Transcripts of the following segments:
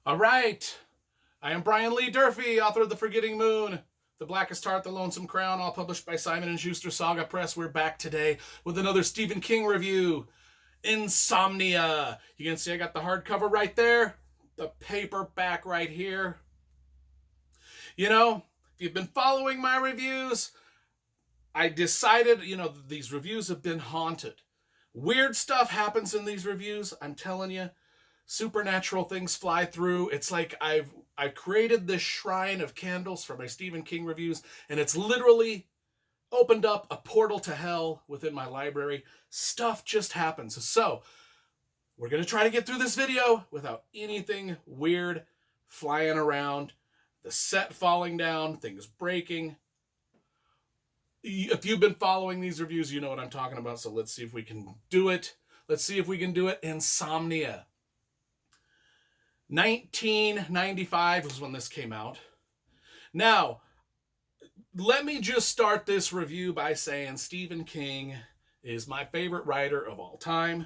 All right. I am Brian Lee Durfee, author of The Forgetting Moon, The Blackest Heart, The Lonesome Crown, all published by Simon & Schuster Saga Press. We're back today with another Stephen King review, Insomnia. You can see I got the hardcover right there, the paperback right here. You know, if you've been following my reviews, I decided, these reviews have been haunted. Weird stuff happens in these reviews, I'm telling you. Supernatural things fly through. It's like I've created this shrine of candles for my Stephen King reviews, and it's literally opened up a portal to hell within my library. Stuff just happens. So we're going to try to get through this video without anything weird flying around, the set falling down, things breaking. If you've been following these reviews, you know what I'm talking about, so let's see if we can do it. Let's see if we can do it. Insomnia. 1995 was when this came out. Now, let me just start this review by saying Stephen King is my favorite writer of all time.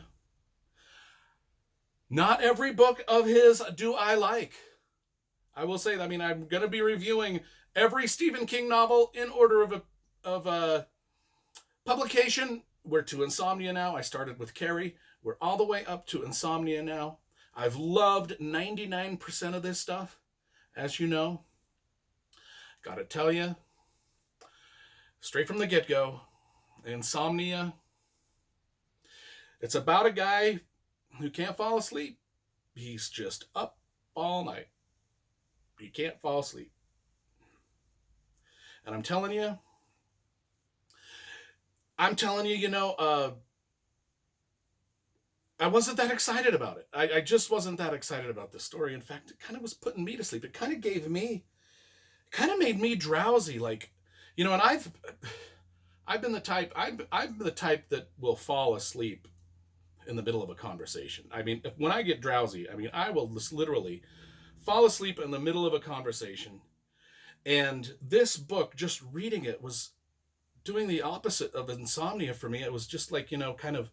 Not every book of his do I like. I will say that, I'm going to be reviewing every Stephen King novel in order of publication. We're to Insomnia now. I started with Carrie. We're all the way up to Insomnia now. I've loved 99% of this stuff, as you know. Gotta tell you, straight from the get-go, Insomnia, it's about a guy who can't fall asleep. He's just up all night. He can't fall asleep. And I'm telling you, I wasn't that excited about it. I just wasn't that excited about this story. In fact, it kind of was putting me to sleep. It kind of made me drowsy. And I've been the type, I'm the type that will fall asleep in the middle of a conversation. When I get drowsy, I will just literally fall asleep in the middle of a conversation. And this book, just reading it, was doing the opposite of Insomnia for me. It was just like, kind of,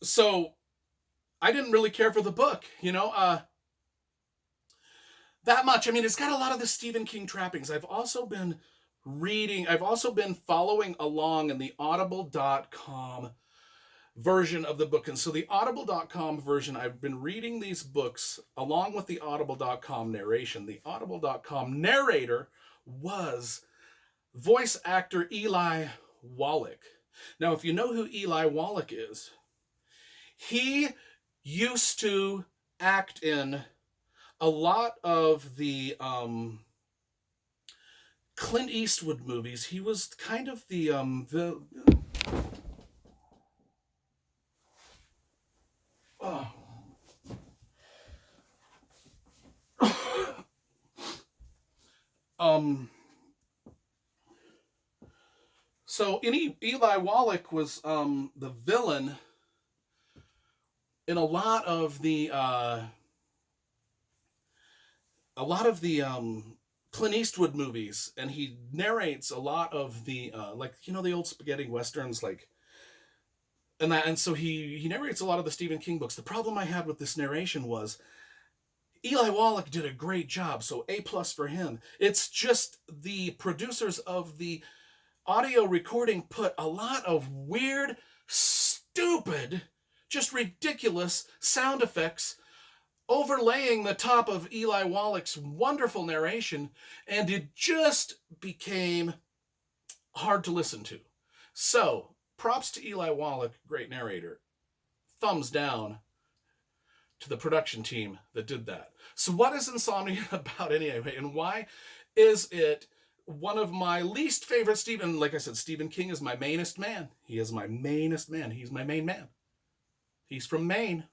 so I didn't really care for the book, that much. It's got a lot of the Stephen King trappings. I've also been following along in the audible.com version of the book. And so the audible.com version, I've been reading these books along with the audible.com narration. The audible.com narrator was voice actor Eli Wallach. Now, if you know who Eli Wallach is, he used to act in a lot of the Clint Eastwood movies. He was kind of the so Eli Wallach was the villain in a lot of the Clint Eastwood movies, and he narrates a lot of the the old spaghetti westerns, and so he narrates a lot of the Stephen King books. The problem I had with this narration was Eli Wallach did a great job, so A+ for him. It's just the producers of the audio recording put a lot of weird, stupid, just ridiculous sound effects overlaying the top of Eli Wallach's wonderful narration, and it just became hard to listen to. So, props to Eli Wallach, great narrator. Thumbs down to the production team that did that. So what is Insomnia about anyway, and why is it one of my least favorite Stephen? Like I said, Stephen King is my mainest man. He is my mainest man. He's my main man. He's from Maine.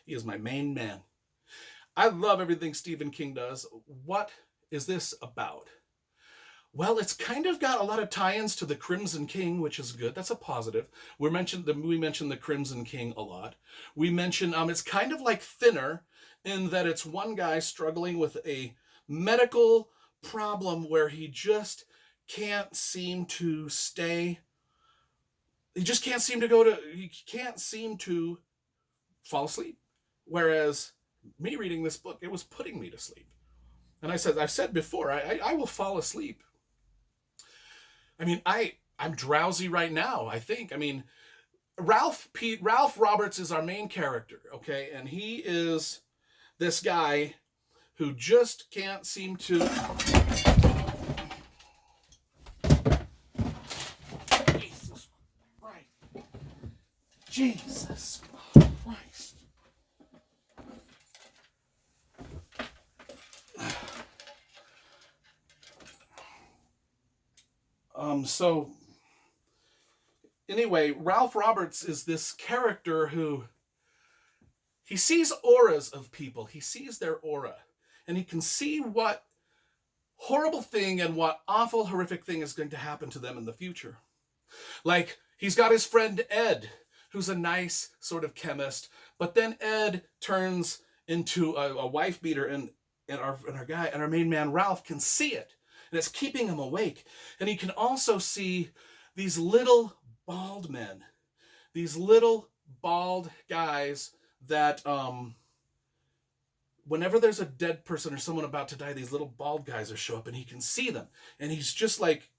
He is my main man. I love everything Stephen King does. What is this about? Well, it's kind of got a lot of tie-ins to the Crimson King, which is good. That's a positive. We mentioned the Crimson King a lot. We mentioned it's kind of like Thinner in that it's one guy struggling with a medical problem where he just can't seem to stay. He can't seem to fall asleep. Whereas me reading this book, it was putting me to sleep. And I've said before, I will fall asleep. I mean, I'm drowsy right now, I think. I mean, Ralph Roberts is our main character, okay? And he is this guy who just can't seem to... Jesus Christ. Jesus Christ. So anyway, Ralph Roberts is this character who he sees auras of people. He sees their aura, and he can see what horrible thing and what awful, horrific thing is going to happen to them in the future. Like, he's got his friend Ed, who's a nice sort of chemist, but then Ed turns into a wife beater, and our main man Ralph can see it, and it's keeping him awake. And he can also see these little bald men, these little bald guys that whenever there's a dead person or someone about to die, these little bald guys will show up, and he can see them, and he's just like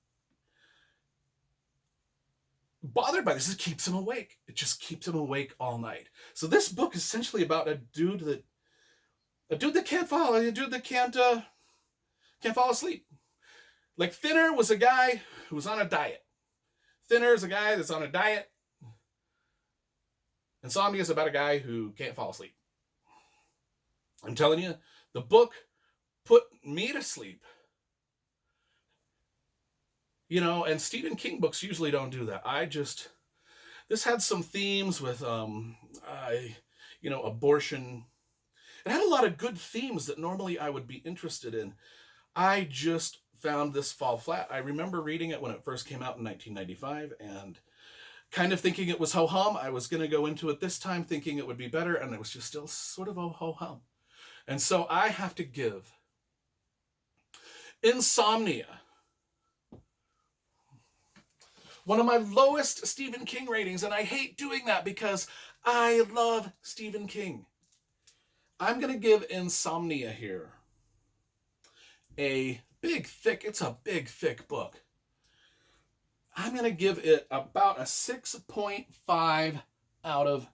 bothered by this. It keeps him awake. It just keeps him awake all night. So this book is essentially about a dude that can't fall asleep. Like, Thinner was a guy who was on a diet. Thinner is a guy that's on a diet. Insomnia is about a guy who can't fall asleep. I'm telling you, the book put me to sleep. You know, and Stephen King books usually don't do that. This had some themes with, abortion. It had a lot of good themes that normally I would be interested in. I just found this fall flat. I remember reading it when it first came out in 1995 and kind of thinking it was ho-hum. I was going to go into it this time thinking it would be better, and it was just still sort of a ho-hum. And so I have to give Insomnia one of my lowest Stephen King ratings, and I hate doing that because I love Stephen King. I'm going to give Insomnia here it's a big, thick book. I'm going to give it about a 6.5 out of